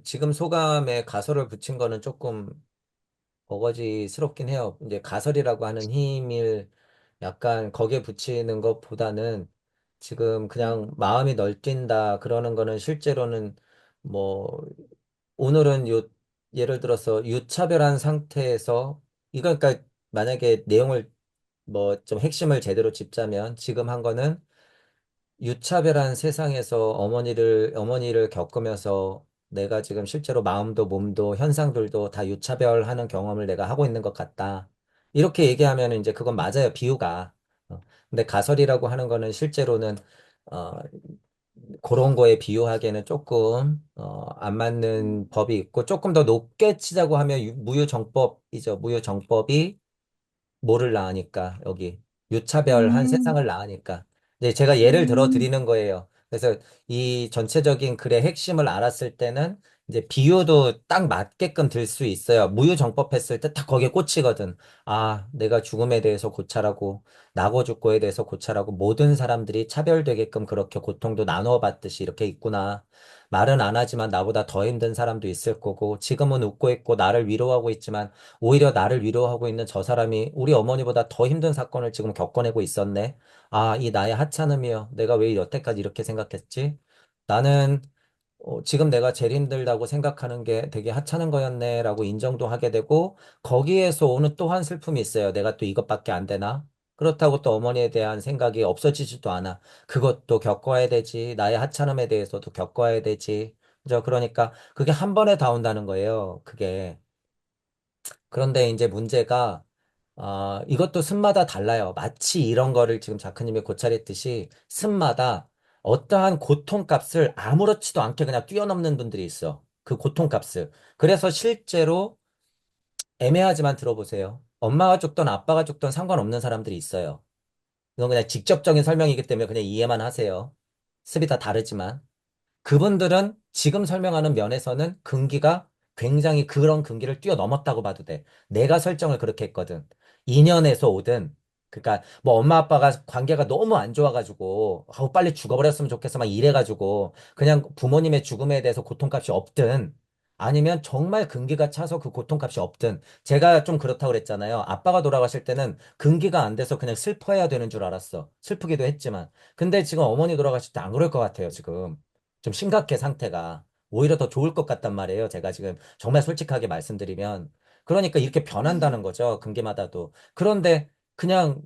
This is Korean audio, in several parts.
지금 소감에 가설을 붙인 거는 조금 어거지스럽긴 해요. 이제 가설이라고 하는 힘을 약간 거기에 붙이는 것보다는 지금 그냥 마음이 널뛴다 그러는 거는 실제로는 뭐 오늘은 예를 들어서 유차별한 상태에서 이거 그러니까 만약에 내용을 뭐 좀 핵심을 제대로 짚자면 지금 한 거는 유차별한 세상에서 어머니를 겪으면서 내가 지금 실제로 마음도 몸도 현상들도 다 유차별하는 경험을 내가 하고 있는 것 같다. 이렇게 얘기하면 이제 그건 맞아요. 비유가. 근데 가설이라고 하는 거는 실제로는, 어, 그런 거에 비유하기에는 조금, 안 맞는 법이 있고 조금 더 높게 치자고 하면 무유정법이죠. 무유정법이 뭐를 낳으니까, 여기. 유차별한 음, 세상을 낳으니까. 네, 제가 예를 들어 음, 드리는 거예요. 그래서 이 전체적인 글의 핵심을 알았을 때는 이제 비유도 딱 맞게끔 들 수 있어요. 무유정법 했을 때 딱 거기에 꽂히거든. 아, 내가 죽음에 대해서 고찰하고, 나고 죽고에 대해서 고찰하고, 모든 사람들이 차별되게끔 그렇게 고통도 나누어 받듯이 이렇게 있구나. 말은 안 하지만 나보다 더 힘든 사람도 있을 거고, 지금은 웃고 있고, 나를 위로하고 있지만, 오히려 나를 위로하고 있는 저 사람이 우리 어머니보다 더 힘든 사건을 지금 겪어내고 있었네. 아, 이 나의 하찮음이여. 내가 왜 여태까지 이렇게 생각했지? 나는 지금 내가 제일 힘들다고 생각하는 게 되게 하찮은 거였네라고 인정도 하게 되고 거기에서 오는 또 한 슬픔이 있어요. 내가 또 이것밖에 안 되나? 그렇다고 또 어머니에 대한 생각이 없어지지도 않아. 그것도 겪어야 되지. 나의 하찮음에 대해서도 겪어야 되지. 그죠? 그러니까 그게 한 번에 다 온다는 거예요. 그게. 그런데 이제 문제가, 이것도 습마다 달라요. 마치 이런 거를 지금 작가님이 고찰했듯이 습마다 어떠한 고통값을 아무렇지도 않게 그냥 뛰어넘는 분들이 있어. 그 고통값을. 그래서 실제로 애매하지만 들어보세요. 엄마가 죽던 아빠가 죽던 상관없는 사람들이 있어요. 이건 그냥 직접적인 설명이기 때문에 그냥 이해만 하세요. 습이 다 다르지만. 그분들은 지금 설명하는 면에서는 금기가 굉장히 그런 금기를 뛰어넘었다고 봐도 돼. 내가 설정을 그렇게 했거든. 인연에서 오든, 그러니까 뭐 엄마 아빠가 관계가 너무 안 좋아가지고, 아우 빨리 죽어버렸으면 좋겠어 막 이래가지고, 그냥 부모님의 죽음에 대해서 고통값이 없든, 아니면 정말 금기가 차서 그 고통값이 없든, 제가 좀 그렇다고 그랬잖아요. 아빠가 돌아가실 때는 금기가 안 돼서 그냥 슬퍼해야 되는 줄 알았어. 슬프기도 했지만. 근데 지금 어머니 돌아가실 때 안 그럴 것 같아요, 지금. 좀 심각해, 상태가. 오히려 더 좋을 것 같단 말이에요. 제가 지금 정말 솔직하게 말씀드리면. 그러니까 이렇게 변한다는 거죠. 금기마다도. 그런데 그냥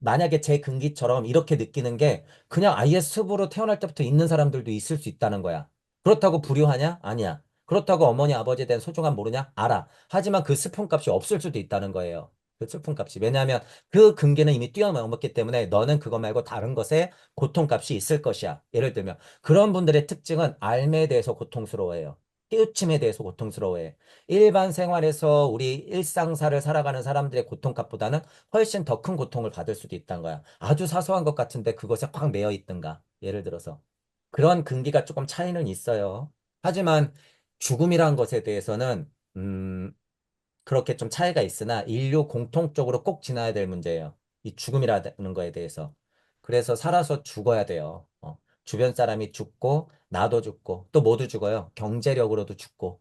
만약에 제 금기처럼 이렇게 느끼는 게 그냥 아예 습으로 태어날 때부터 있는 사람들도 있을 수 있다는 거야. 그렇다고 불효하냐? 아니야. 그렇다고 어머니, 아버지에 대한 소중함 모르냐? 알아. 하지만 그 스푼 값이 없을 수도 있다는 거예요. 그 스푼 값이. 왜냐하면 그 금기는 이미 뛰어넘었기 때문에 너는 그거 말고 다른 것에 고통값이 있을 것이야. 예를 들면 그런 분들의 특징은 삶에 대해서 고통스러워해요. 깨우침에 대해서 고통스러워해. 일반 생활에서 우리 일상사를 살아가는 사람들의 고통값보다는 훨씬 더 큰 고통을 받을 수도 있다는 거야. 아주 사소한 것 같은데 그것에 꽉 매여 있든가. 예를 들어서. 그런 근기가 조금 차이는 있어요. 하지만 죽음이란 것에 대해서는, 그렇게 좀 차이가 있으나 인류 공통적으로 꼭 지나야 될 문제예요. 이 죽음이라는 거에 대해서. 그래서 살아서 죽어야 돼요. 주변 사람이 죽고, 나도 죽고, 또 모두 죽어요. 경제력으로도 죽고.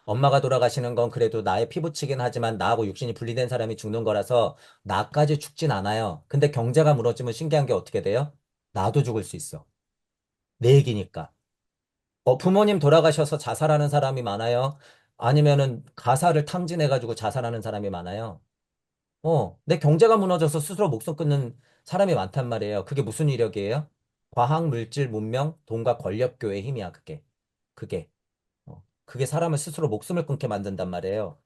엄마가 돌아가시는 건 그래도 나의 피부치긴 하지만 나하고 육신이 분리된 사람이 죽는 거라서 나까지 죽진 않아요. 근데 경제가 무너지면 신기한 게 어떻게 돼요? 나도 죽을 수 있어. 내 얘기니까. 부모님 돌아가셔서 자살하는 사람이 많아요. 아니면은 가사를 탕진해가지고 자살하는 사람이 많아요. 내 경제가 무너져서 스스로 목숨 끊는 사람이 많단 말이에요. 그게 무슨 이력이에요? 과학, 물질, 문명, 돈과 권력, 교회의 힘이야, 그게. 그게. 그게 사람을 스스로 목숨을 끊게 만든단 말이에요.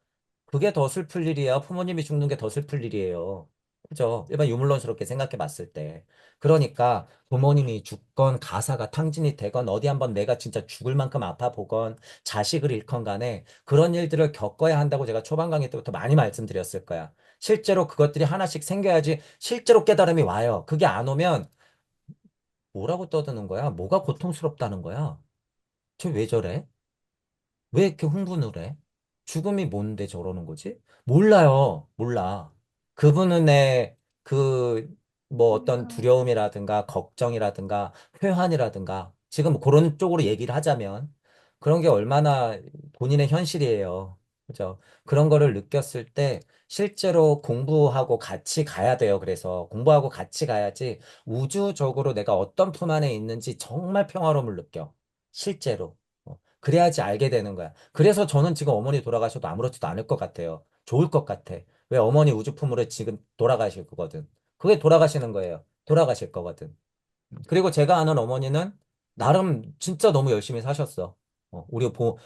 그게 더 슬플 일이야. 부모님이 죽는 게 더 슬플 일이에요. 그죠? 일반 유물론스럽게 생각해 봤을 때. 그러니까 부모님이 죽건 가사가 탕진이 되건 어디 한번 내가 진짜 죽을 만큼 아파 보건 자식을 잃건 간에 그런 일들을 겪어야 한다고 제가 초반 강의 때부터 많이 말씀드렸을 거야. 실제로 그것들이 하나씩 생겨야지 실제로 깨달음이 와요. 그게 안 오면 뭐라고 떠드는 거야? 뭐가 고통스럽다는 거야? 쟤 왜 저래? 왜 이렇게 흥분을 해? 죽음이 뭔데 저러는 거지? 몰라요. 몰라. 그분의 그, 뭐 어떤 두려움이라든가 걱정이라든가 회한이라든가 지금 그런 쪽으로 얘기를 하자면 그런 게 얼마나 본인의 현실이에요. 그죠? 그런 거를 느꼈을 때 실제로 공부하고 같이 가야 돼요. 그래서 공부하고 같이 가야지 우주적으로 내가 어떤 품 안에 있는지 정말 평화로움을 느껴. 실제로. 그래야지 알게 되는 거야. 그래서 저는 지금 어머니 돌아가셔도 아무렇지도 않을 것 같아요. 좋을 것 같아. 왜 어머니 우주품으로 지금 돌아가실 거거든. 그게 돌아가시는 거예요. 돌아가실 거거든. 그리고 제가 아는 어머니는 나름 진짜 너무 열심히 사셨어.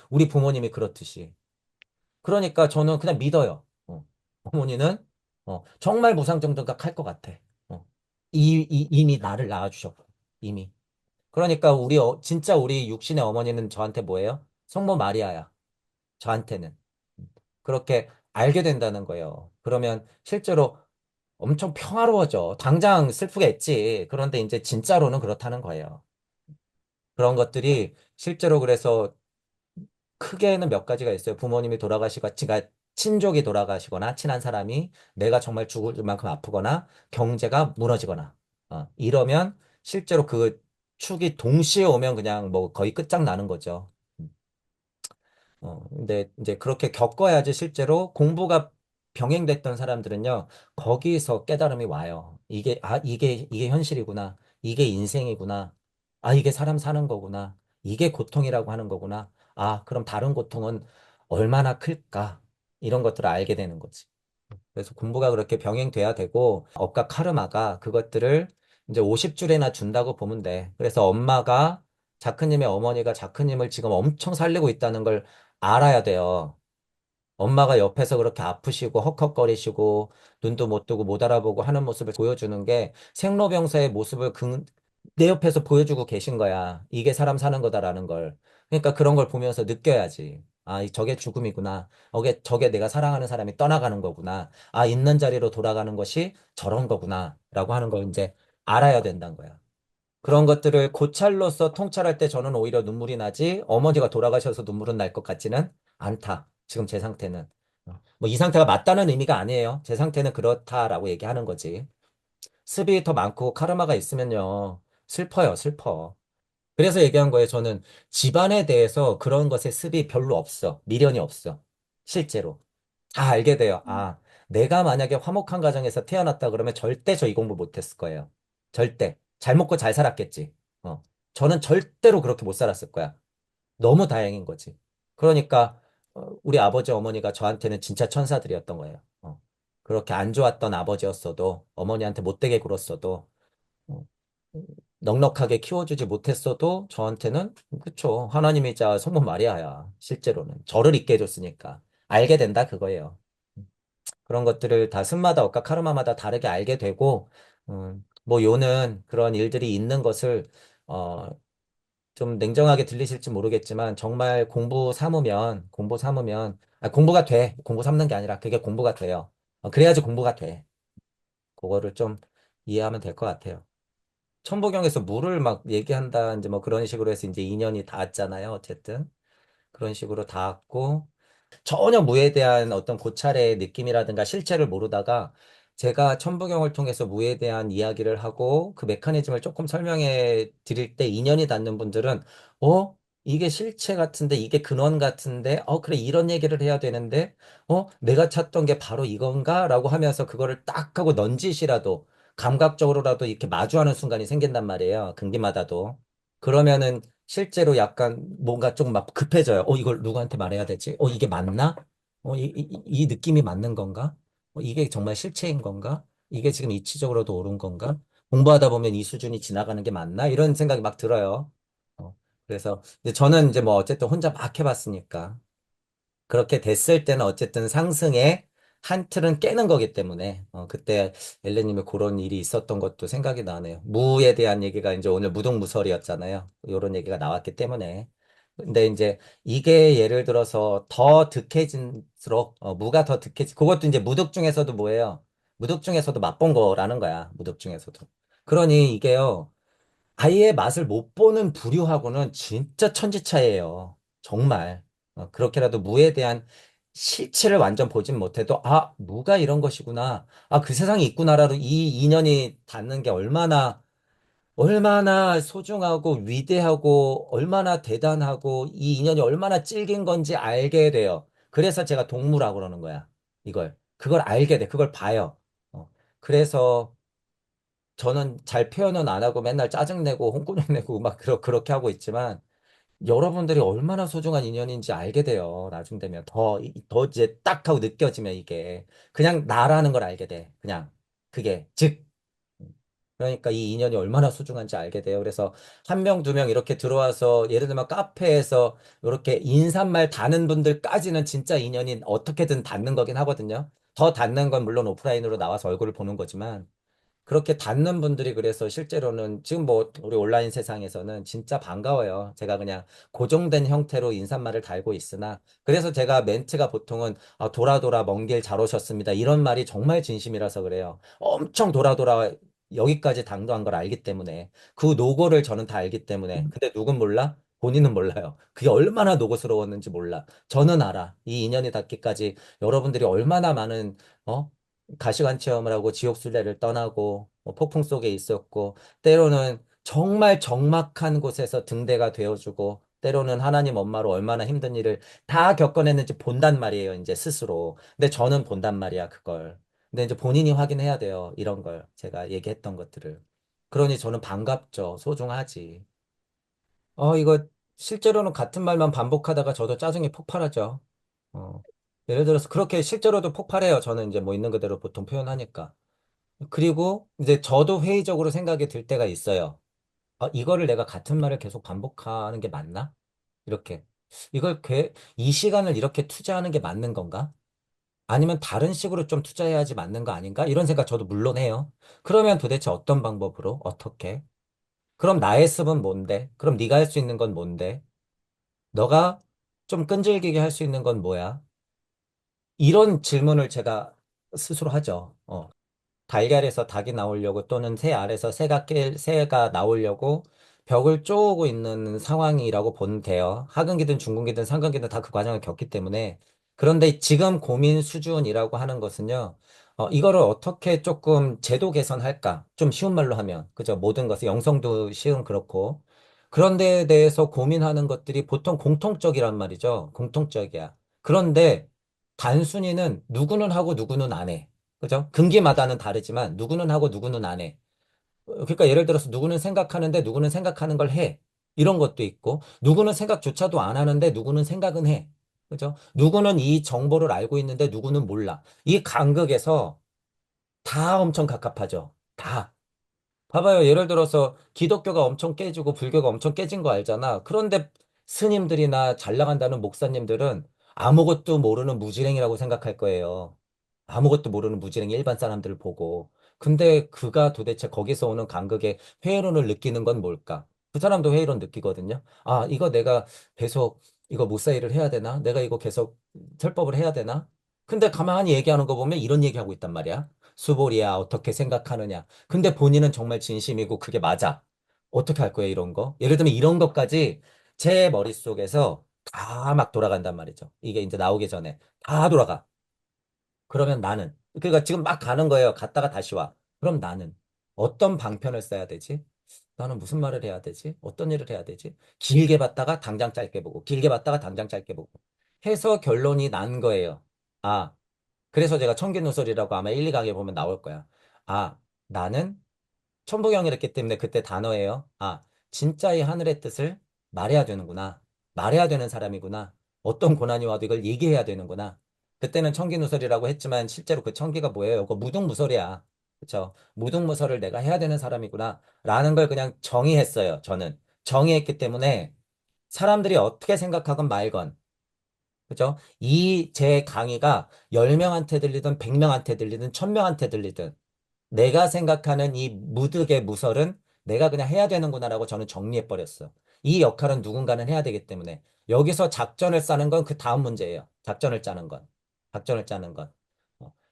우리 부모님이 그렇듯이. 그러니까 저는 그냥 믿어요. 어머니는 정말 무상정덕학 할 것 같아. 어. 이미 나를 낳아주셨고, 이미. 그러니까 진짜 우리 육신의 어머니는 저한테 뭐예요? 성모 마리아야. 저한테는. 그렇게 알게 된다는 거예요. 그러면 실제로 엄청 평화로워져. 당장 슬프겠지. 그런데 이제 진짜로는 그렇다는 거예요. 그런 것들이 실제로 그래서 크게는 몇 가지가 있어요. 부모님이 돌아가시고, 친족이 돌아가시거나, 친한 사람이 내가 정말 죽을 만큼 아프거나, 경제가 무너지거나, 이러면 실제로 그 축이 동시에 오면 그냥 뭐 거의 끝장나는 거죠. 근데 이제 그렇게 겪어야지 실제로 공부가 병행됐던 사람들은요, 거기서 깨달음이 와요. 이게 현실이구나. 이게 인생이구나. 이게 사람 사는 거구나. 이게 고통이라고 하는 거구나. 그럼 다른 고통은 얼마나 클까? 이런 것들을 알게 되는 거지. 그래서 공부가 그렇게 병행돼야 되고, 업과 카르마가 그것들을 이제 50줄이나 준다고 보면 돼. 그래서 자크님의 어머니가 자크님을 지금 엄청 살리고 있다는 걸 알아야 돼요. 엄마가 옆에서 그렇게 아프시고 헉헉거리시고 눈도 못 뜨고 못 알아보고 하는 모습을 보여주는 게 생로병사의 모습을 내 옆에서 보여주고 계신 거야. 이게 사람 사는 거다라는 걸. 그러니까 그런 걸 보면서 느껴야지. 저게 죽음이구나. 저게 내가 사랑하는 사람이 떠나가는 거구나. 있는 자리로 돌아가는 것이 저런 거구나. 라고 하는 걸 이제 알아야 된다는 거야. 그런 것들을 고찰로서 통찰할 때 저는 오히려 눈물이 나지 어머니가 돌아가셔서 눈물은 날 것 같지는 않다. 지금 제 상태는. 뭐 이 상태가 맞다는 의미가 아니에요. 제 상태는 그렇다라고 얘기하는 거지. 습이 더 많고 카르마가 있으면요. 슬퍼요, 슬퍼. 그래서 얘기한 거예요. 저는 집안에 대해서 그런 것에 습이 별로 없어. 미련이 없어. 실제로. 다 알게 돼요. 내가 만약에 화목한 가정에서 태어났다 그러면 절대 저 이 공부 못했을 거예요. 절대. 잘 먹고 잘 살았겠지. 저는 절대로 그렇게 못 살았을 거야. 너무 다행인 거지. 그러니까 우리 아버지 어머니가 저한테는 진짜 천사들이었던 거예요. 그렇게 안 좋았던 아버지였어도 어머니한테 못되게 굴었어도 어, 넉넉하게 키워주지 못했어도 저한테는 그쵸. 하나님이자 성모 마리아야. 실제로는 저를 있게 해줬으니까 알게 된다 그거예요. 그런 것들을 다 습마다 억과 카르마마다 다르게 알게 되고 뭐 요는 그런 일들이 있는 것을 어, 좀 냉정하게 들리실지 모르겠지만 정말 공부가 돼. 공부 삼는 게 아니라 그게 공부가 돼요. 그래야지 공부가 돼. 그거를 좀 이해하면 될 것 같아요. 천부경에서 물을 막 얘기한다 이제 뭐 그런 식으로 해서 이제 인연이 닿았잖아요. 어쨌든 그런 식으로 닿았고 전혀 무에 대한 어떤 고찰의 느낌이라든가 실체를 모르다가 제가 천부경을 통해서 무에 대한 이야기를 하고 그 메커니즘을 조금 설명해 드릴 때 인연이 닿는 분들은 이게 실체 같은데 이게 근원 같은데 그래 이런 얘기를 해야 되는데 내가 찾던 게 바로 이건가? 라고 하면서 그거를 딱 하고 넌지시라도 감각적으로라도 이렇게 마주하는 순간이 생긴단 말이에요. 금기마다도. 그러면은 실제로 약간 뭔가 좀 막 급해져요. 이걸 누구한테 말해야 되지? 이게 맞나? 이 느낌이 맞는 건가? 이게 정말 실체인 건가? 이게 지금 이치적으로도 옳은 건가? 공부하다 보면 이 수준이 지나가는 게 맞나? 이런 생각이 막 들어요. 그래서 근데 저는 이제 뭐 어쨌든 혼자 막 해봤으니까. 그렇게 됐을 때는 어쨌든 상승의 한 틀은 깨는 거기 때문에 그때 엘레님의 그런 일이 있었던 것도 생각이 나네요. 무에 대한 얘기가 이제 오늘 무등무설이었잖아요. 이런 얘기가 나왔기 때문에. 근데 이제 이게 예를 들어서 더 득해진수록 무가 더 득해지 그것도 이제 무득 중에서도 뭐예요? 무득 중에서도 맛본 거라는 거야. 무득 중에서도. 그러니 이게요. 아예 맛을 못 보는 부류하고는 진짜 천지차이예요. 정말. 그렇게라도 무에 대한 실체를 완전 보진 못해도, 무가 이런 것이구나. 그 세상에 있구나라도 이 인연이 닿는 게 얼마나 소중하고 위대하고 얼마나 대단하고 이 인연이 얼마나 질긴 건지 알게 돼요. 그래서 제가 동무라고 그러는 거야. 이걸. 그걸 알게 돼. 그걸 봐요. 어. 그래서 저는 잘 표현은 안 하고 맨날 짜증내고 홍군형 내고 막 그렇게 하고 있지만 여러분들이 얼마나 소중한 인연인지 알게 돼요. 나중 되면 더 이제 딱 하고 느껴지면 이게 그냥 나라는 걸 알게 돼. 그냥 그게 즉 그러니까 이 인연이 얼마나 소중한지 알게 돼요. 그래서 한 명, 두 명 이렇게 들어와서 예를 들면 카페에서 이렇게 인사말 다는 분들까지는 진짜 인연이 어떻게든 닿는 거긴 하거든요. 더 닿는 건 물론 오프라인으로 나와서 얼굴을 보는 거지만 그렇게 닿는 분들이 그래서 실제로는 지금 뭐 우리 온라인 세상에서는 진짜 반가워요. 제가 그냥 고정된 형태로 인사말을 달고 있으나 그래서 제가 멘트가 보통은 아, 돌아 돌아 먼 길 잘 오셨습니다. 이런 말이 정말 진심이라서 그래요. 엄청 돌아 돌아 여기까지 당도한 걸 알기 때문에 그 노고를 저는 다 알기 때문에 근데 누군 몰라? 본인은 몰라요. 그게 얼마나 노고스러웠는지 몰라. 저는 알아. 이 인연이 닿기까지 여러분들이 얼마나 많은 어? 가시관 체험을 하고 지옥순례를 떠나고 뭐 폭풍 속에 있었고 때로는 정말 적막한 곳에서 등대가 되어주고 때로는 하나님 엄마로 얼마나 힘든 일을 다 겪어냈는지 본단 말이에요, 이제 스스로. 근데 저는 본단 말이야, 그걸. 근데 이제 본인이 확인해야 돼요, 이런 걸. 제가 얘기했던 것들을. 그러니 저는 반갑죠, 소중하지. 이거 실제로는 같은 말만 반복하다가 저도 짜증이 폭발하죠. 어. 예를 들어서 그렇게 실제로도 폭발해요. 저는 이제 뭐 있는 그대로 보통 표현하니까. 그리고 이제 저도 회의적으로 생각이 들 때가 있어요. 이거를 내가 같은 말을 계속 반복하는 게 맞나? 이렇게. 이 시간을 이렇게 투자하는 게 맞는 건가? 아니면 다른 식으로 좀 투자해야지 맞는 거 아닌가? 이런 생각 저도 물론 해요. 그러면 도대체 어떤 방법으로? 어떻게? 그럼 나의 습은 뭔데? 그럼 네가 할 수 있는 건 뭔데? 너가 좀 끈질기게 할 수 있는 건 뭐야? 이런 질문을 제가 스스로 하죠. 달걀에서 닭이 나오려고 또는 새 알에서 새가 나오려고 벽을 쪼고 있는 상황이라고 보면 돼요. 하근기든 중근기든 상근기든 다 그 과정을 겪기 때문에. 그런데 지금 고민 수준이라고 하는 것은요, 이거를 어떻게 조금 제도 개선할까? 좀 쉬운 말로 하면. 그죠? 모든 것을 영성도 쉬운 그렇고. 그런 데에 대해서 고민하는 것들이 보통 공통적이란 말이죠. 공통적이야. 그런데 단순히는 누구는 하고 누구는 안 해. 그죠? 금기마다는 다르지만 누구는 하고 누구는 안 해. 그러니까 예를 들어서 누구는 생각하는데 누구는 생각하는 걸 해. 이런 것도 있고 누구는 생각조차도 안 하는데 누구는 생각은 해. 그죠? 누구는 이 정보를 알고 있는데 누구는 몰라. 이 간극에서 다 엄청 갑갑하죠. 다. 봐봐요. 예를 들어서 기독교가 엄청 깨지고 불교가 엄청 깨진 거 알잖아. 그런데 스님들이나 잘 나간다는 목사님들은 아무것도 모르는 무지랭이라고 생각할 거예요. 아무것도 모르는 무지랭이 일반 사람들을 보고. 근데 그가 도대체 거기서 오는 간극의 회의론을 느끼는 건 뭘까? 그 사람도 회의론 느끼거든요. 아, 이거 내가 계속 이거 무사일을 해야 되나? 내가 이거 계속 설법을 해야 되나? 근데 가만히 얘기하는 거 보면 이런 얘기하고 있단 말이야. 수보리야, 어떻게 생각하느냐? 근데 본인은 정말 진심이고 그게 맞아. 어떻게 할 거예요, 이런 거? 예를 들면 이런 것까지 제 머릿속에서 다 막 돌아간단 말이죠. 이게 이제 나오기 전에 다 돌아가. 그러면 나는 그러니까 지금 막 가는 거예요. 갔다가 다시 와. 그럼 나는 어떤 방편을 써야 되지? 나는 무슨 말을 해야 되지? 어떤 일을 해야 되지? 길게 봤다가 당장 짧게 보고, 길게 봤다가 당장 짧게 보고. 해서 결론이 난 거예요. 아, 그래서 제가 청개누설이라고 아마 1, 2강에 보면 나올 거야. 아, 나는 천부경이랬기 때문에 그때 단어예요. 아, 진짜 이 하늘의 뜻을 말해야 되는구나. 말해야 되는 사람이구나. 어떤 고난이 와도 이걸 얘기해야 되는구나. 그때는 청기누설이라고 했지만 실제로 그 청기가 뭐예요? 그거 무등무설이야. 그쵸? 무등무설을 내가 해야 되는 사람이구나. 라는 걸 그냥 정의했어요. 저는. 정의했기 때문에 사람들이 어떻게 생각하건 말건. 그죠? 이 제 강의가 10명한테 들리든 100명한테 들리든 1000명한테 들리든 내가 생각하는 이 무득의 무설은 내가 그냥 해야 되는구나라고 저는 정리해버렸어. 이 역할은 누군가는 해야 되기 때문에. 여기서 작전을 짜는 건 그 다음 문제예요. 작전을 짜는 건. 작전을 짜는 건.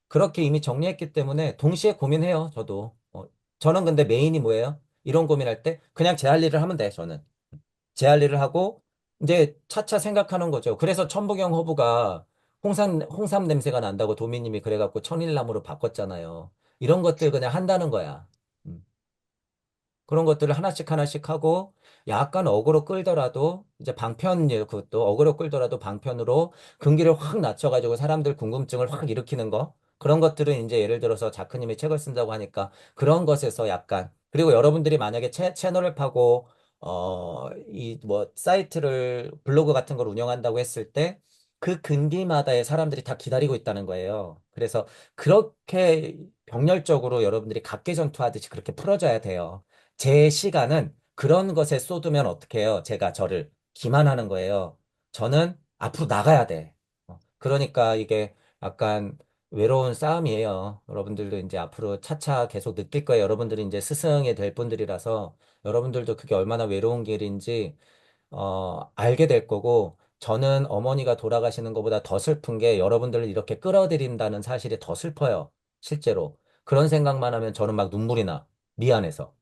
그렇게 이미 정리했기 때문에 동시에 고민해요, 저도. 저는 근데 메인이 뭐예요? 이런 고민할 때 그냥 제 할 일을 하면 돼, 저는. 제 할 일을 하고 이제 차차 생각하는 거죠. 그래서 천부경 허브가 홍삼 냄새가 난다고 도미님이 그래갖고 천일나무로 바꿨잖아요. 이런 것들 그냥 한다는 거야. 음. 그런 것들을 하나씩 하나씩 하고 약간 어그로 끌더라도 이제 방편 그것도 어그로 끌더라도 방편으로 금기를 확 낮춰가지고 사람들 궁금증을 확 일으키는 거 그런 것들은 이제 예를 들어서 자크님이 책을 쓴다고 하니까 그런 것에서 약간 그리고 여러분들이 만약에 채널을 파고 이 뭐 사이트를 블로그 같은 걸 운영한다고 했을 때 그 근기마다의 사람들이 다 기다리고 있다는 거예요. 그래서 그렇게 병렬적으로 여러분들이 각개전투하듯이 그렇게 풀어줘야 돼요. 제 시간은 그런 것에 쏟으면 어떡해요? 제가 저를 기만하는 거예요. 저는 앞으로 나가야 돼. 그러니까 이게 약간 외로운 싸움이에요. 여러분들도 이제 앞으로 차차 계속 느낄 거예요. 여러분들이 이제 스승이 될 분들이라서 여러분들도 그게 얼마나 외로운 길인지 알게 될 거고, 저는 어머니가 돌아가시는 것보다 더 슬픈 게 여러분들을 이렇게 끌어들인다는 사실이 더 슬퍼요. 실제로. 그런 생각만 하면 저는 막 눈물이 나. 미안해서.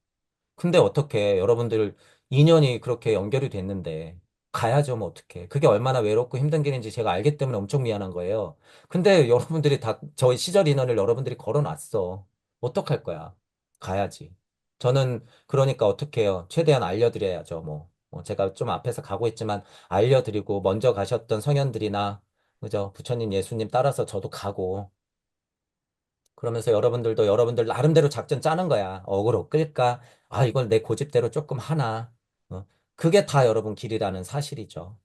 근데 어떻게 여러분들 인연이 그렇게 연결이 됐는데 가야죠, 뭐 어떻게. 그게 얼마나 외롭고 힘든 길인지 제가 알기 때문에 엄청 미안한 거예요. 근데 여러분들이 다 저희 시절 인연을 여러분들이 걸어놨어. 어떡할 거야? 가야지. 저는 그러니까 어떻게 해요? 최대한 알려드려야죠, 뭐. 제가 좀 앞에서 가고 있지만 알려드리고 먼저 가셨던 성현들이나 그죠? 부처님, 예수님 따라서 저도 가고 그러면서 여러분들도 여러분들 나름대로 작전 짜는 거야. 어그로 끌까? 아, 이걸 내 고집대로 조금 하나. 어, 그게 다 여러분 길이라는 사실이죠.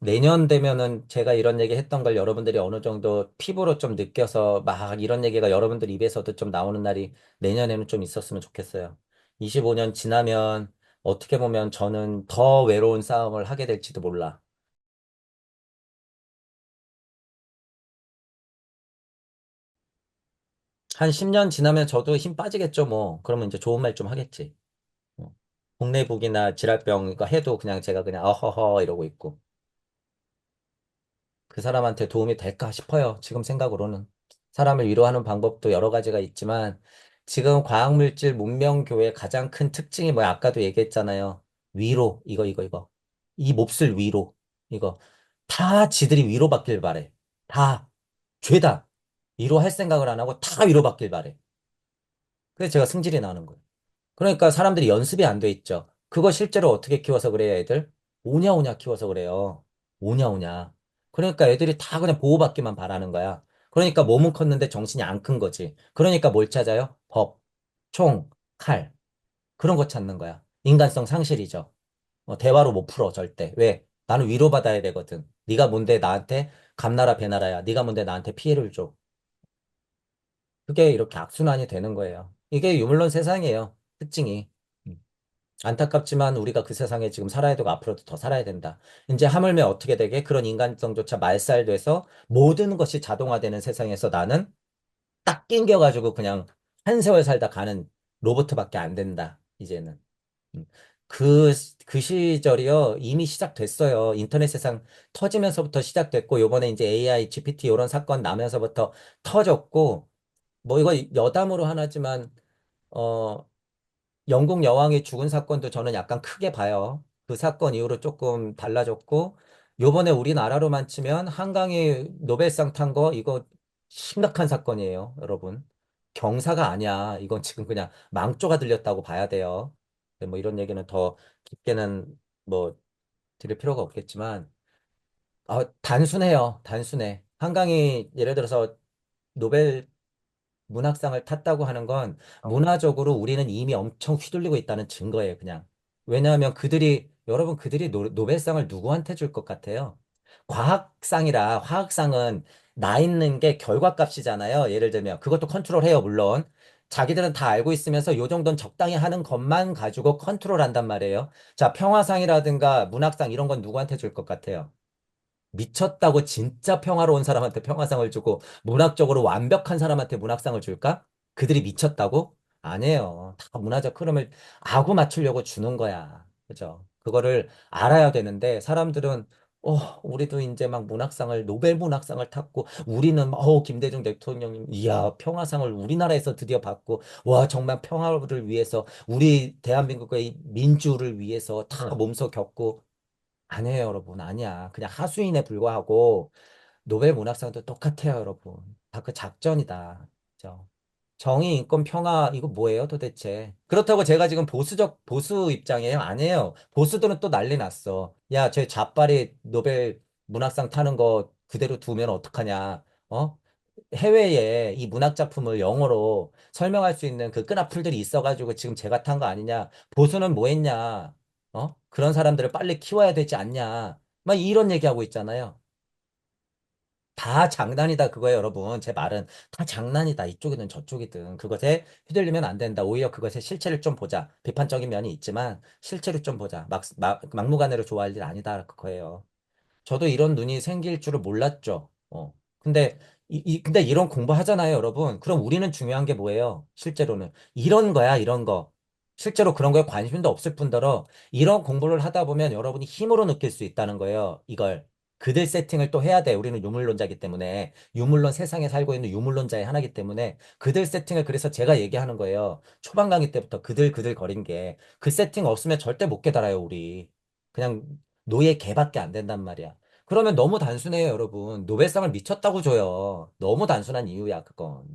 내년 되면은 제가 이런 얘기 했던 걸 여러분들이 어느 정도 피부로 좀 느껴서 막 이런 얘기가 여러분들 입에서도 좀 나오는 날이 내년에는 좀 있었으면 좋겠어요. 25년 지나면 어떻게 보면 저는 더 외로운 싸움을 하게 될지도 몰라. 한 10년 지나면 저도 힘 빠지겠죠, 뭐. 그러면 이제 좋은 말 좀 하겠지. 어. 복내복이나 질랄병 이거 해도 그냥 제가 그냥 어허허 이러고 있고 그 사람한테 도움이 될까 싶어요. 지금 생각으로는. 사람을 위로하는 방법도 여러 가지가 있지만 지금 과학물질 문명교의 가장 큰 특징이 뭐야? 아까도 얘기했잖아요. 위로 이거 이 몹쓸 위로 이거 다 지들이 위로받길 바래. 다 죄다 위로할 생각을 안 하고 다 위로받길 바래. 그래서 제가 승질이 나는 거예요. 그러니까 사람들이 연습이 안 돼 있죠. 그거 실제로 어떻게 키워서 그래요, 애들? 오냐오냐 키워서 그래요. 오냐오냐. 그러니까 애들이 다 그냥 보호받기만 바라는 거야. 그러니까 몸은 컸는데 정신이 안 큰 거지. 그러니까 뭘 찾아요? 법, 총, 칼. 그런 거 찾는 거야. 인간성 상실이죠. 대화로 못 풀어, 절대. 왜? 나는 위로받아야 되거든. 네가 뭔데 나한테 감나라 배나라야. 네가 뭔데 나한테 피해를 줘. 그게 이렇게 악순환이 되는 거예요. 이게 유물론 세상이에요. 특징이. 음. 안타깝지만 우리가 그 세상에 지금 살아야 되고 앞으로도 더 살아야 된다. 이제 하물며 어떻게 되게 그런 인간성조차 말살돼서 모든 것이 자동화되는 세상에서 나는 딱 낑겨가지고 그냥 한 세월 살다 가는 로봇밖에 안 된다. 이제는. 음. 그, 그 시절이요. 이미 시작됐어요. 인터넷 세상 터지면서부터 시작됐고, 요번에 이제 AI, GPT 이런 사건 나면서부터 터졌고, 뭐 이거 여담으로 하나지만, 어, 영국 여왕이 죽은 사건도 저는 약간 크게 봐요. 그 사건 이후로 조금 달라졌고, 요번에 우리나라로만 치면 한강이 노벨상 탄 거, 이거 심각한 사건이에요, 여러분. 경사가 아니야. 이건 지금 그냥 망조가 들렸다고 봐야 돼요. 뭐 이런 얘기는 더 깊게는 뭐 드릴 필요가 없겠지만, 단순해요. 단순해. 한강이 예를 들어서 노벨 문학상을 탔다고 하는 건 문화적으로 우리는 이미 엄청 휘둘리고 있다는 증거예요, 그냥. 왜냐하면 여러분, 그들이 노벨상을 누구한테 줄 것 같아요? 과학상이라, 화학상은 나 있는 게 결과값이잖아요. 예를 들면, 그것도 컨트롤해요, 물론. 자기들은 다 알고 있으면서 요 정도는 적당히 하는 것만 가지고 컨트롤 한단 말이에요. 자, 평화상이라든가 문학상 이런 건 누구한테 줄 것 같아요? 미쳤다고 진짜 평화로운 사람한테 평화상을 주고 문학적으로 완벽한 사람한테 문학상을 줄까? 그들이 미쳤다고? 아니에요. 다 문화적 흐름을 아구 맞추려고 주는 거야. 그죠? 그거를 알아야 되는데 사람들은 우리도 이제 막 문학상을 노벨 문학상을 탔고 우리는 김대중 대통령님 이야 평화상을 우리나라에서 드디어 받고 와 정말 평화를 위해서 우리 대한민국의 민주를 위해서 다 몸소 겪고 아니에요, 여러분. 아니야. 그냥 하수인에 불과하고 노벨 문학상도 똑같아요, 여러분. 다 그 작전이다. 그죠? 정의, 인권, 평화, 이거 뭐예요, 도대체? 그렇다고 제가 지금 보수 입장이에요? 아니에요. 보수들은 또 난리 났어. 야, 쟤 좌빨이 노벨 문학상 타는 거 그대로 두면 어떡하냐? 어? 해외에 이 문학 작품을 영어로 설명할 수 있는 그 끈앞풀들이 있어가지고 지금 제가 탄 거 아니냐? 보수는 뭐 했냐? 그런 사람들을 빨리 키워야 되지 않냐? 막 이런 얘기하고 있잖아요. 다 장난이다 그거예요, 여러분. 제 말은 다 장난이다. 이쪽이든 저쪽이든 그것에 휘둘리면 안 된다. 오히려 그것의 실체를 좀 보자. 비판적인 면이 있지만 실체를 좀 보자. 막무가내로 좋아할 일 아니다 그거예요. 저도 이런 눈이 생길 줄을 몰랐죠. 근데 근데 이런 공부 하잖아요, 여러분. 그럼 우리는 중요한 게 뭐예요? 실제로는 이런 거야, 이런 거. 실제로 그런 거에 관심도 없을 뿐더러 이런 공부를 하다 보면 여러분이 힘으로 느낄 수 있다는 거예요. 이걸 그들 세팅을 또 해야 돼. 우리는 유물론자이기 때문에 유물론 세상에 살고 있는 유물론자의 하나이기 때문에 그들 세팅을 그래서 제가 얘기하는 거예요. 초반 강의 때부터 그들 거린 게 그 세팅 없으면 절대 못 깨달아요, 우리. 그냥 노예 개밖에 안 된단 말이야. 그러면 너무 단순해요, 여러분. 노벨상을 미쳤다고 줘요. 너무 단순한 이유야, 그건.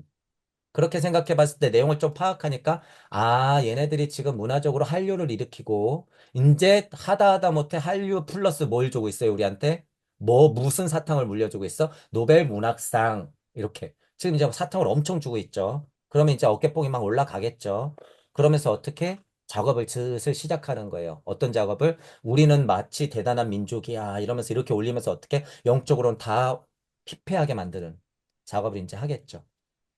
그렇게 생각해 봤을 때 내용을 좀 파악하니까, 아, 얘네들이 지금 문화적으로 한류를 일으키고, 이제 하다 하다 못해 한류 플러스 뭘 주고 있어요, 우리한테? 무슨 사탕을 물려주고 있어? 노벨 문학상. 이렇게. 지금 이제 사탕을 엄청 주고 있죠. 그러면 이제 어깨뽕이 막 올라가겠죠. 그러면서 어떻게? 작업을 슬슬 시작하는 거예요. 어떤 작업을? 우리는 마치 대단한 민족이야. 이러면서 이렇게 올리면서 어떻게? 영적으로는 다 피폐하게 만드는 작업을 이제 하겠죠.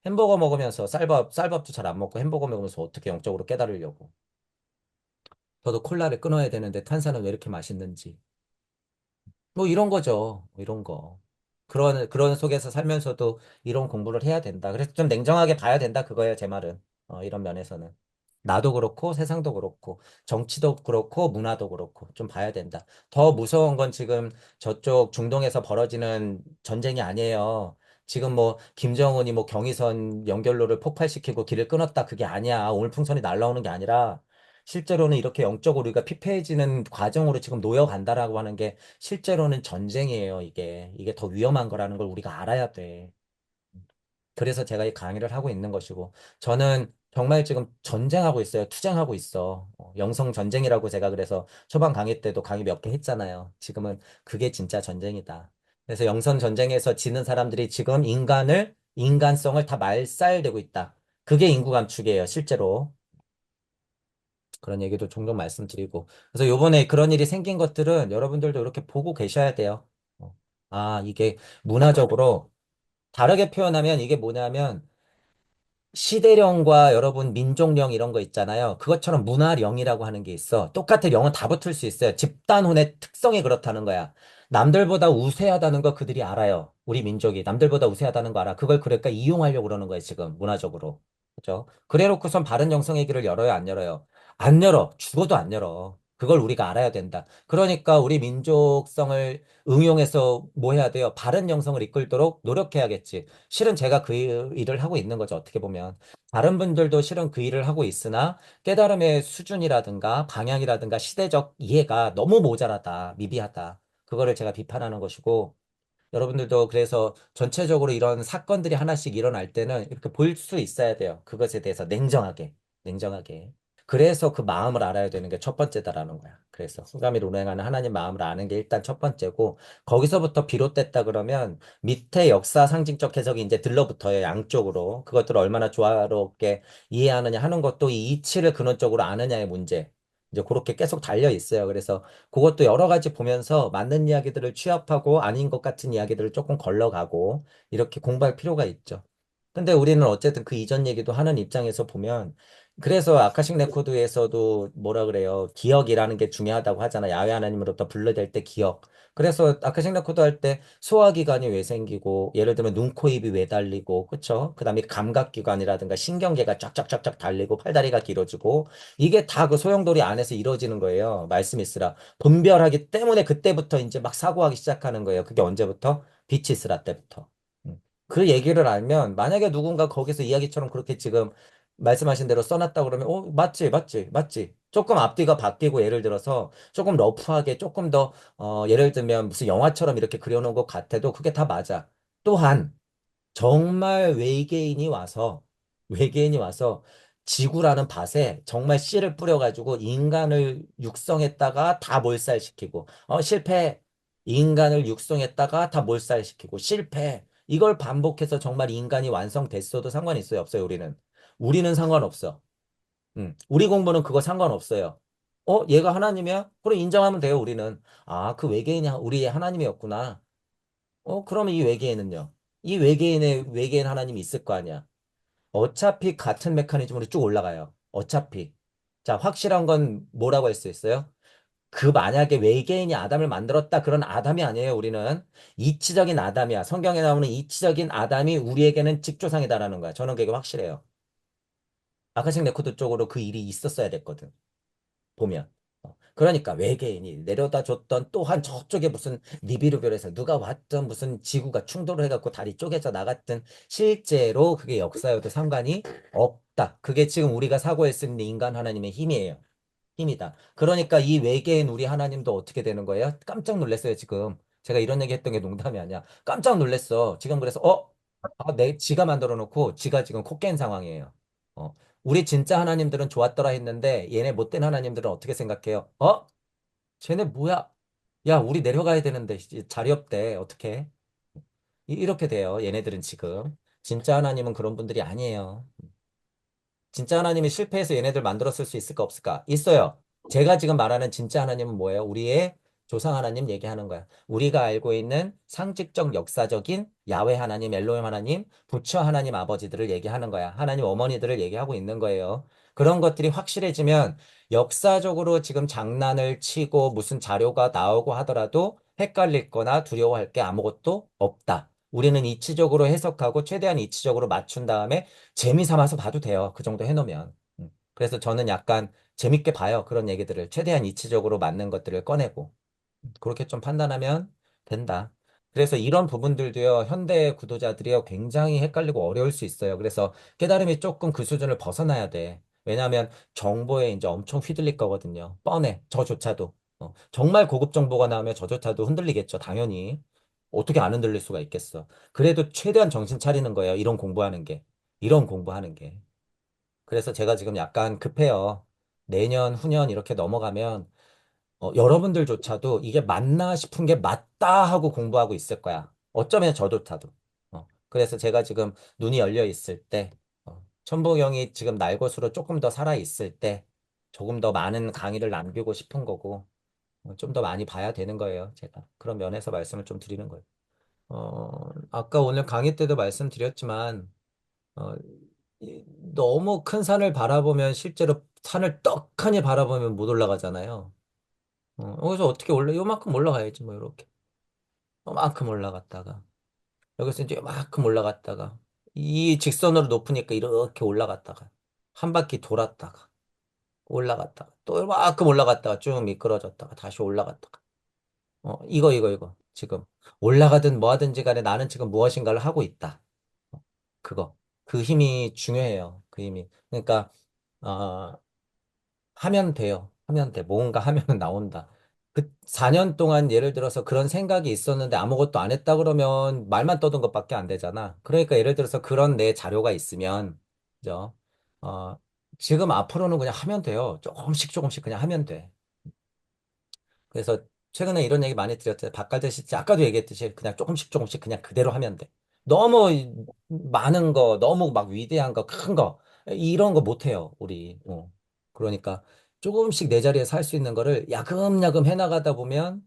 햄버거 먹으면서 쌀밥도 잘 안 먹고 햄버거 먹으면서 어떻게 영적으로 깨달으려고. 저도 콜라를 끊어야 되는데 탄산은 왜 이렇게 맛있는지. 뭐 이런 거죠. 뭐 이런 거. 그런 속에서 살면서도 이런 공부를 해야 된다. 그래서 좀 냉정하게 봐야 된다. 그거예요, 제 말은. 이런 면에서는. 나도 그렇고, 세상도 그렇고, 정치도 그렇고, 문화도 그렇고, 좀 봐야 된다. 더 무서운 건 지금 저쪽 중동에서 벌어지는 전쟁이 아니에요. 지금 뭐, 김정은이 뭐 경의선 연결로를 폭발시키고 길을 끊었다. 그게 아니야. 오늘 풍선이 날라오는 게 아니라, 실제로는 이렇게 영적으로 우리가 피폐해지는 과정으로 지금 놓여간다라고 하는 게 실제로는 전쟁이에요, 이게. 이게 더 위험한 거라는 걸 우리가 알아야 돼. 그래서 제가 이 강의를 하고 있는 것이고, 저는 정말 지금 전쟁하고 있어요. 투쟁하고 있어. 영성 전쟁이라고 제가 그래서 초반 강의 때도 강의 몇 개 했잖아요. 지금은 그게 진짜 전쟁이다. 그래서 영성 전쟁에서 지는 사람들이 지금 인간성을 다 말살되고 있다. 그게 인구 감축이에요, 실제로. 그런 얘기도 종종 말씀드리고. 그래서 요번에 그런 일이 생긴 것들은 여러분들도 이렇게 보고 계셔야 돼요. 이게 문화적으로 다르게 표현하면 이게 뭐냐면 시대령과 여러분 민족령 이런 거 있잖아요. 그것처럼 문화령이라고 하는 게 있어. 똑같은 령은 다 붙을 수 있어요. 집단혼의 특성이 그렇다는 거야. 남들보다 우세하다는 거 그들이 알아요. 우리 민족이 남들보다 우세하다는 거 알아. 그걸 그러니까 이용하려고 그러는 거예요, 지금 문화적으로. 그죠? 그래 놓고선 바른 영성의 길을 열어요, 안 열어요? 안 열어. 죽어도 안 열어. 그걸 우리가 알아야 된다. 그러니까 우리 민족성을 응용해서 뭐 해야 돼요? 바른 영성을 이끌도록 노력해야겠지. 실은 제가 그 일을 하고 있는 거죠. 어떻게 보면. 다른 분들도 실은 그 일을 하고 있으나 깨달음의 수준이라든가 방향이라든가 시대적 이해가 너무 모자라다, 미비하다. 그거를 제가 비판하는 것이고, 여러분들도 그래서 전체적으로 이런 사건들이 하나씩 일어날 때는 이렇게 볼 수 있어야 돼요. 그것에 대해서 냉정하게. 그래서 그 마음을 알아야 되는 게 첫 번째다라는 거야. 그래서 후가미를 운행하는 하나님 마음을 아는 게 일단 첫 번째고, 거기서부터 비롯됐다 그러면 밑에 역사 상징적 해석이 이제 들러붙어요. 양쪽으로. 그것들을 얼마나 조화롭게 이해하느냐 하는 것도 이 이치를 근원적으로 아느냐의 문제. 이제 그렇게 계속 달려 있어요. 그래서 그것도 여러 가지 보면서 맞는 이야기들을 취합하고 아닌 것 같은 이야기들을 조금 걸러가고 이렇게 공부할 필요가 있죠. 근데 우리는 어쨌든 그 이전 얘기도 하는 입장에서 보면 그래서 아카식 레코드에서도 뭐라 그래요? 기억이라는 게 중요하다고 하잖아. 야외 하나님으로부터 분리될 때 기억. 그래서 아카식 레코드 할 때 소화기관이 왜 생기고 예를 들면 눈, 코, 입이 왜 달리고 그쵸? 그다음에 감각기관이라든가 신경계가 쫙쫙쫙쫙 달리고 팔다리가 길어지고 이게 다 그 소용돌이 안에서 이루어지는 거예요. 말씀 있으라. 분별하기 때문에 그때부터 이제 막 사고하기 시작하는 거예요. 그게 언제부터? 빛이 있으라 때부터. 음. 그 얘기를 알면 만약에 누군가 거기서 이야기처럼 그렇게 지금 말씀하신 대로 써놨다 그러면 맞지. 조금 앞뒤가 바뀌고 예를 들어서 조금 러프하게 조금 더 예를 들면 무슨 영화처럼 이렇게 그려놓은 것 같아도 그게 다 맞아. 또한 정말 외계인이 와서 외계인이 와서 지구라는 밭에 정말 씨를 뿌려가지고 인간을 육성했다가 다 몰살시키고, 실패. 인간을 육성했다가 다 몰살시키고, 실패. 이걸 반복해서 정말 인간이 완성됐어도 상관이 있어요, 없어요, 우리는? 우리는 상관없어. 우리 공부는 그거 상관없어요. 얘가 하나님이야? 그래, 인정하면 돼요, 우리는. 아, 그 외계인이 우리의 하나님이었구나. 그러면 이 외계인은요? 이 외계인의 외계인 하나님이 있을 거 아니야. 어차피 같은 메커니즘으로 쭉 올라가요. 어차피. 자, 확실한 건 뭐라고 할 수 있어요? 그 만약에 외계인이 아담을 만들었다. 그런 아담이 아니에요, 우리는. 이치적인 아담이야. 성경에 나오는 이치적인 아담이 우리에게는 직조상이다라는 거야. 저는 그게 확실해요. 아카식 레코드 쪽으로 그 일이 있었어야 됐거든. 보면. 그러니까 외계인이 내려다 줬던 또한 저쪽에 무슨 니비루별에서 누가 왔던 무슨 지구가 충돌을 해갖고 다리 쪼개져 나갔든 실제로 그게 역사여도 상관이 없다. 그게 지금 우리가 사고에 쓰는 인간 하나님의 힘이에요. 힘이다. 그러니까 이 외계인 우리 하나님도 어떻게 되는 거예요? 깜짝 놀랐어요, 지금. 제가 이런 얘기 했던 게 농담이 아니야. 깜짝 놀랐어. 지금 그래서, 지가 만들어 놓고 지가 지금 코 깬 상황이에요. 우리 진짜 하나님들은 좋았더라 했는데 얘네 못된 하나님들은 어떻게 생각해요? 쟤네 뭐야? 야, 우리 내려가야 되는데 자리 없대. 어떻게? 이렇게 돼요. 얘네들은 지금. 진짜 하나님은 그런 분들이 아니에요. 진짜 하나님이 실패해서 얘네들 만들었을 수 있을까 없을까? 있어요. 제가 지금 말하는 진짜 하나님은 뭐예요? 우리의 조상 하나님 얘기하는 거야. 우리가 알고 있는 상식적 역사적인 야훼 하나님, 엘로힘 하나님, 부처 하나님 아버지들을 얘기하는 거야. 하나님 어머니들을 얘기하고 있는 거예요. 그런 것들이 확실해지면 역사적으로 지금 장난을 치고 무슨 자료가 나오고 하더라도 헷갈릴 거나 두려워할 게 아무것도 없다. 우리는 이치적으로 해석하고 최대한 이치적으로 맞춘 다음에 재미 삼아서 봐도 돼요. 그 정도 해놓으면. 그래서 저는 약간 재밌게 봐요. 그런 얘기들을. 최대한 이치적으로 맞는 것들을 꺼내고. 그렇게 좀 판단하면 된다. 그래서 이런 부분들도요, 현대 구도자들이요, 굉장히 헷갈리고 어려울 수 있어요. 그래서 깨달음이 조금 그 수준을 벗어나야 돼. 왜냐하면 정보에 이제 엄청 휘둘릴 거거든요. 뻔해. 저조차도. 정말 고급 정보가 나오면 저조차도 흔들리겠죠. 당연히. 어떻게 안 흔들릴 수가 있겠어. 그래도 최대한 정신 차리는 거예요. 이런 공부하는 게. 이런 공부하는 게. 그래서 제가 지금 약간 급해요. 내년, 후년 이렇게 넘어가면 여러분들조차도 이게 맞나 싶은 게 맞다 하고 공부하고 있을 거야. 어쩌면 저조차도. 그래서 제가 지금 눈이 열려 있을 때, 천부경이 지금 날 것으로 조금 더 살아 있을 때, 조금 더 많은 강의를 남기고 싶은 거고, 좀 더 많이 봐야 되는 거예요. 제가. 그런 면에서 말씀을 좀 드리는 거예요. 아까 오늘 강의 때도 말씀드렸지만, 어, 너무 큰 산을 바라보면 실제로 산을 떡하니 바라보면 못 올라가잖아요. 여기서 어떻게 요만큼 올라가야지, 뭐, 이렇게. 요만큼 올라갔다가. 여기서 이제 요만큼 올라갔다가. 이 직선으로 높으니까 이렇게 올라갔다가. 한 바퀴 돌았다가. 올라갔다가. 또 요만큼 올라갔다가 쭉 미끄러졌다가. 다시 올라갔다가. 이거. 지금. 올라가든 뭐 하든지 간에 나는 지금 무엇인가를 하고 있다. 그거. 그 힘이 중요해요. 그 힘이. 그러니까, 어, 하면 돼요. 하면 돼. 뭔가 하면 나온다. 그 4년 동안 예를 들어서 그런 생각이 있었는데 아무것도 안 했다 그러면 말만 떠든 것밖에 안 되잖아. 그러니까 예를 들어서 그런 내 자료가 있으면, 그죠? 어, 지금 앞으로는 그냥 하면 돼요. 조금씩 그냥 하면 돼. 그래서 최근에 이런 얘기 많이 드렸잖아요. 바꿔드시지. 아까도 얘기했듯이 그냥 조금씩 그냥 그대로 하면 돼. 너무 많은 거, 너무 막 위대한 거, 큰 거, 이런 거 못해요, 우리. 그러니까 조금씩 내 자리에 살 수 있는 거를 야금야금 해나가다 보면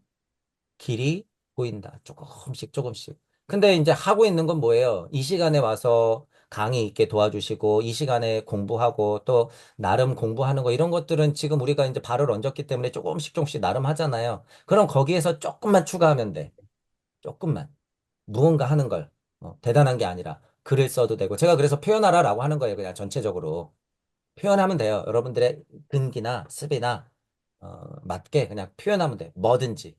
길이 보인다. 조금씩. 근데 이제 하고 있는 건 뭐예요? 이 시간에 와서 강의 있게 도와주시고, 이 시간에 공부하고, 또 나름 공부하는 거, 이런 것들은 지금 우리가 이제 발을 얹었기 때문에 조금씩 나름 하잖아요. 그럼 거기에서 조금만 추가하면 돼. 조금만. 무언가 하는 걸. 대단한 게 아니라. 글을 써도 되고. 제가 그래서 표현하라라고 하는 거예요. 그냥 전체적으로. 표현하면 돼요. 여러분들의 근기나 습이나 맞게 그냥 표현하면 돼. 뭐든지.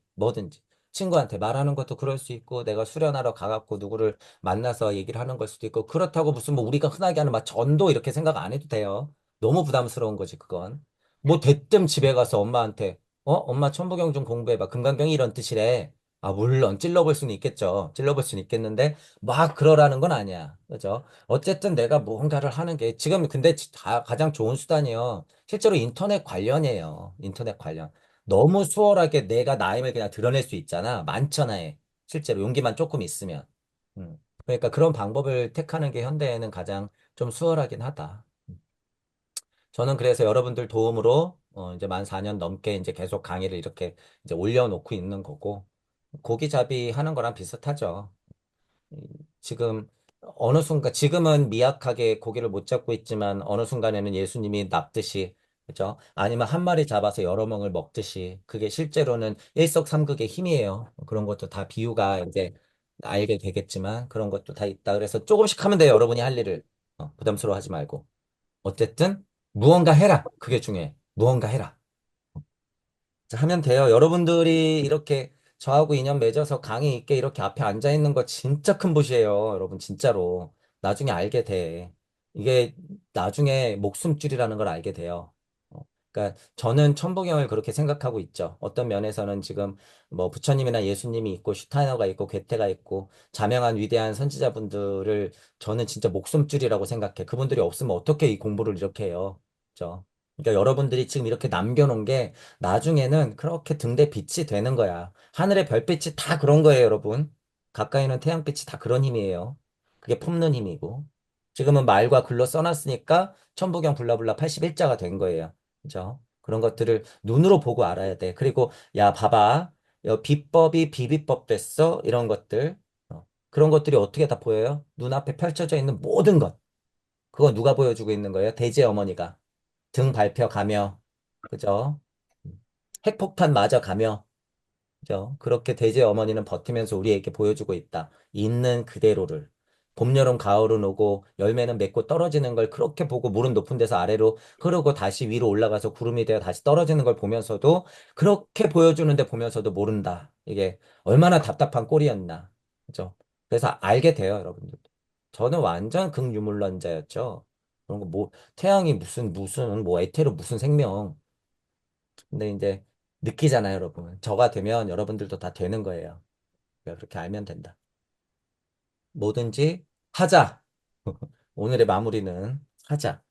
친구한테 말하는 것도 그럴 수 있고, 내가 수련하러 가갖고 누구를 만나서 얘기를 하는 걸 수도 있고, 그렇다고 무슨 뭐 우리가 흔하게 하는 막 전도 이렇게 생각 안 해도 돼요. 너무 부담스러운 거지, 그건. 뭐 대뜸 집에 가서 엄마한테, 엄마 천부경 좀 공부해봐. 금강경이 이런 뜻이래. 아, 물론 찔러볼 수는 있겠죠. 찔러볼 수는 있겠는데 막 그러라는 건 아니야. 그죠? 어쨌든 내가 뭔가를 하는 게 지금 근데 가장 좋은 수단이요. 실제로 인터넷 관련이에요. 인터넷 관련. 너무 수월하게 내가 나임을 그냥 드러낼 수 있잖아. 많잖아요. 실제로 용기만 조금 있으면. 그러니까 그런 방법을 택하는 게 현대에는 가장 좀 수월하긴 하다. 저는 그래서 여러분들 도움으로 이제 만 4년 넘게 이제 계속 강의를 이렇게 이제 올려놓고 있는 거고 고기잡이 하는 거랑 비슷하죠. 음, 지금 어느 순간 지금은 미약하게 고기를 못 잡고 있지만 어느 순간에는 예수님이 납듯이 그죠? 아니면 한 마리 잡아서 여러 멍을 먹듯이 그게 실제로는 일석삼극의 힘이에요. 그런 것도 다 비유가 이제 알게 되겠지만 그런 것도 다 있다. 그래서 조금씩 하면 돼요. 여러분이 할 일을 부담스러워하지 말고. 어쨌든 무언가 해라. 그게 중요해. 무언가 해라. 자, 하면 돼요. 여러분들이 이렇게 저하고 인연 맺어서 강의 있게 이렇게 앞에 앉아 있는 거 진짜 큰 bus이에요. 여러분, 진짜로. 나중에 알게 돼. 이게 나중에 목숨줄이라는 걸 알게 돼요. 그러니까 저는 천부경을 그렇게 생각하고 있죠. 어떤 면에서는 지금 뭐 부처님이나 예수님이 있고 슈타이너가 있고 괴테가 있고 자명한 위대한 선지자분들을 저는 진짜 목숨줄이라고 생각해. 그분들이 없으면 어떻게 이 공부를 이렇게 해요. 그죠? 그러니까 여러분들이 지금 이렇게 남겨놓은 게 나중에는 그렇게 등대 빛이 되는 거야. 하늘의 별빛이 다 그런 거예요, 여러분. 가까이 있는 태양빛이 다 그런 힘이에요. 그게 품는 힘이고. 지금은 말과 글로 써놨으니까 천부경 블라블라 81자가 된 거예요. 그죠? 그런 것들을 눈으로 보고 알아야 돼. 그리고, 야, 봐봐. 비법이 비비법 됐어. 이런 것들. 그런 것들이 어떻게 다 보여요? 눈앞에 펼쳐져 있는 모든 것. 그거 누가 보여주고 있는 거예요? 대제 어머니가. 등 밟혀 가며. 그죠? 핵폭탄 맞아 가며. 그죠? 그렇게 돼지 어머니는 버티면서 우리에게 보여주고 있다. 있는 그대로를. 봄, 여름, 가을은 오고 열매는 맺고 떨어지는 걸 그렇게 보고 물은 높은 데서 아래로 흐르고 다시 위로 올라가서 구름이 되어 다시 떨어지는 걸 보면서도 그렇게 보여주는데 보면서도 모른다. 이게 얼마나 답답한 꼴이었나. 그죠? 그래서 알게 돼요, 여러분들. 저는 완전 극유물론자였죠. 그런 거 뭐, 태양이 무슨 뭐 에테르 무슨 생명. 근데 이제 느끼잖아요, 여러분. 저가 되면 여러분들도 다 되는 거예요. 그러니까 그렇게 알면 된다. 뭐든지 하자. 오늘의 마무리는 하자.